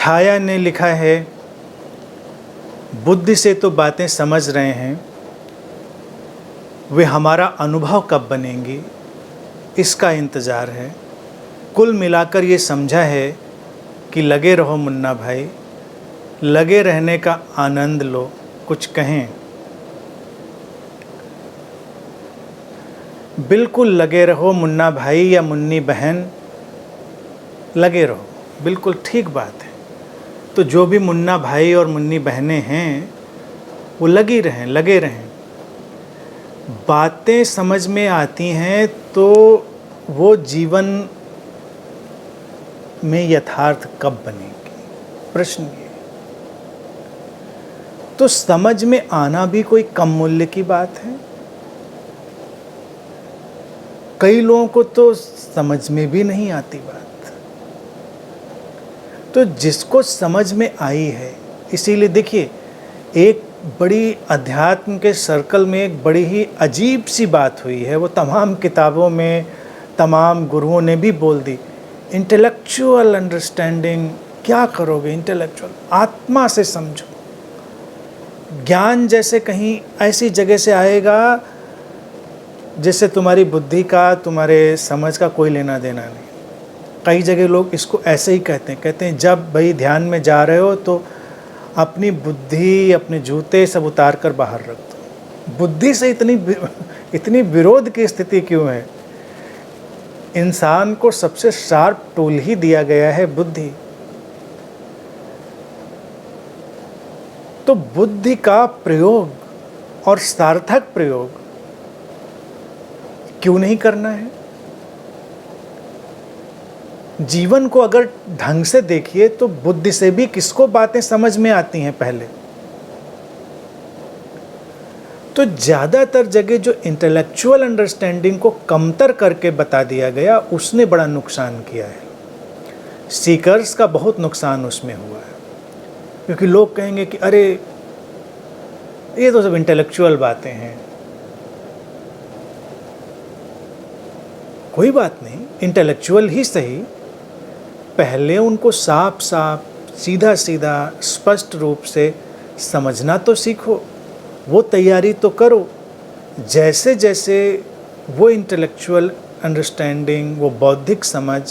छाया ने लिखा है, बुद्धि से तो बातें समझ रहे हैं, वे हमारा अनुभव कब बनेंगी इसका इंतज़ार है। कुल मिलाकर ये समझा है कि लगे रहो मुन्ना भाई, लगे रहने का आनंद लो, कुछ कहें। बिल्कुल लगे रहो मुन्ना भाई या मुन्नी बहन, लगे रहो, बिल्कुल ठीक बात है। तो जो भी मुन्ना भाई और मुन्नी बहनें हैं वो लगी रहें, लगे रहें। बातें समझ में आती हैं तो वो जीवन में यथार्थ कब बनेगी, प्रश्न ये। तो समझ में आना भी कोई कम मूल्य की बात है। कई लोगों को तो समझ में भी नहीं आती बात। तो जिसको समझ में आई है, इसीलिए देखिए, एक बड़ी अध्यात्म के सर्कल में एक बड़ी ही अजीब सी बात हुई है, वो तमाम किताबों में तमाम गुरुओं ने भी बोल दी। इंटेलेक्चुअल अंडरस्टैंडिंग, क्या करोगे इंटेलेक्चुअल, आत्मा से समझो। ज्ञान जैसे कहीं ऐसी जगह से आएगा जिससे तुम्हारी बुद्धि का, तुम्हारे समझ का कोई लेना देना नहीं। कई जगह लोग इसको ऐसे ही कहते हैं जब भाई ध्यान में जा रहे हो तो अपनी बुद्धि, अपने जूते सब उतार कर बाहर रख दो। बुद्धि से इतनी विरोध की स्थिति क्यों है? इंसान को सबसे शार्प टूल ही दिया गया है बुद्धि। तो बुद्धि का प्रयोग और सार्थक प्रयोग क्यों नहीं करना है? जीवन को अगर ढंग से देखिए तो बुद्धि से भी किसको बातें समझ में आती हैं पहले। तो ज़्यादातर जगह जो इंटेलेक्चुअल अंडरस्टैंडिंग को कमतर करके बता दिया गया, उसने बड़ा नुकसान किया है। सीकर्स का बहुत नुकसान उसमें हुआ है, क्योंकि लोग कहेंगे कि अरे ये तो सब इंटेलेक्चुअल बातें हैं। कोई बात नहीं, इंटेलेक्चुअल ही सही, पहले उनको साफ साफ, सीधा सीधा, स्पष्ट रूप से समझना तो सीखो, वो तैयारी तो करो। जैसे जैसे वो इंटेलेक्चुअल अंडरस्टैंडिंग, वो बौद्धिक समझ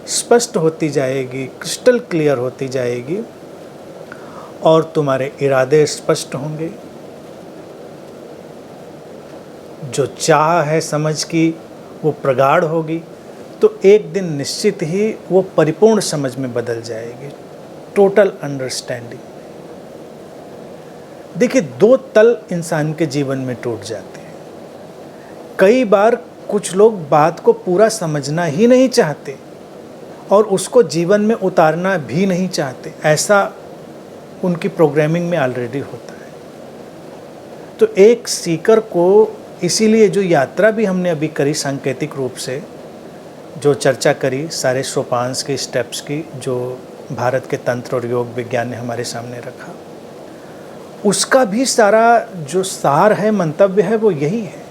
स्पष्ट होती जाएगी, क्रिस्टल क्लियर होती जाएगी और तुम्हारे इरादे स्पष्ट होंगे, जो चाह है समझ की वो प्रगाढ़ होगी, तो एक दिन निश्चित ही वो परिपूर्ण समझ में बदल जाएगी, टोटल अंडरस्टैंडिंग। देखिए, दो तल इंसान के जीवन में टूट जाते हैं। कई बार कुछ लोग बात को पूरा समझना ही नहीं चाहते और उसको जीवन में उतारना भी नहीं चाहते, ऐसा उनकी प्रोग्रामिंग में ऑलरेडी होता है। तो एक सीकर को, इसीलिए जो यात्रा भी हमने अभी करी सांकेतिक रूप से, जो चर्चा करी सारे सोपान्स के स्टेप्स की, जो भारत के तंत्र और योग विज्ञान ने हमारे सामने रखा, उसका भी सारा जो सार है, मंतव्य है, वो यही है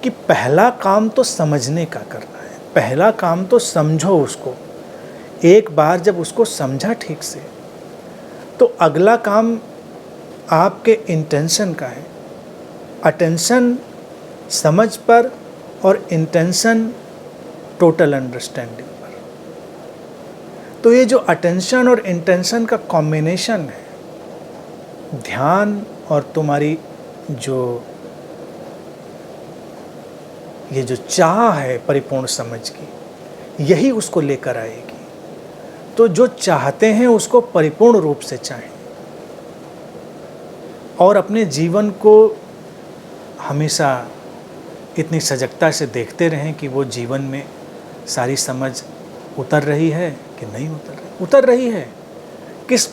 कि पहला काम तो समझने का करना है। पहला काम तो समझो उसको। एक बार जब उसको समझा ठीक से, तो अगला काम आपके इंटेंशन का है। अटेंशन समझ पर और इंटेंशन टोटल अंडरस्टैंडिंग पर। तो ये जो अटेंशन और इंटेंशन का कॉम्बिनेशन है, ध्यान और तुम्हारी जो ये जो चाह है परिपूर्ण समझ की, यही उसको लेकर आएगी। तो जो चाहते हैं उसको परिपूर्ण रूप से चाहें और अपने जीवन को हमेशा इतनी सजगता से देखते रहें कि वो जीवन में सारी समझ उतर रही है कि नहीं उतर रही। उतर रही है, किस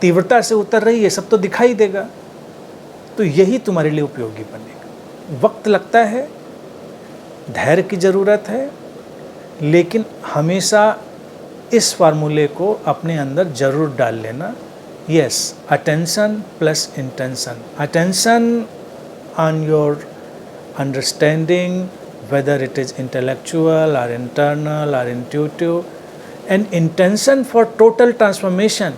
तीव्रता से उतर रही है, सब तो दिखाई देगा। तो यही तुम्हारे लिए उपयोगी बनेगा। वक्त लगता है, धैर्य की ज़रूरत है, लेकिन हमेशा इस फार्मूले को अपने अंदर ज़रूर डाल लेना। Yes, attention plus intention. Attention on your understanding, whether it is intellectual or internal or intuitive, an intention for total transformation,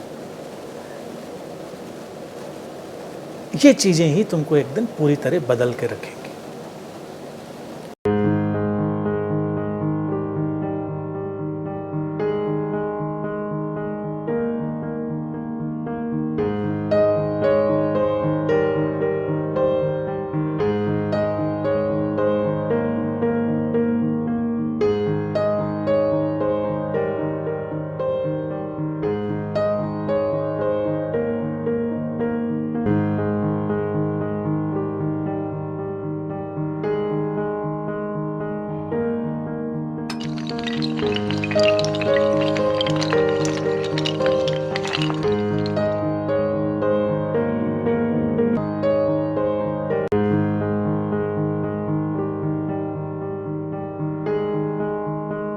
ये चीज़ें ही तुमको एक दिन पूरी तरह बदल के रखेंगी।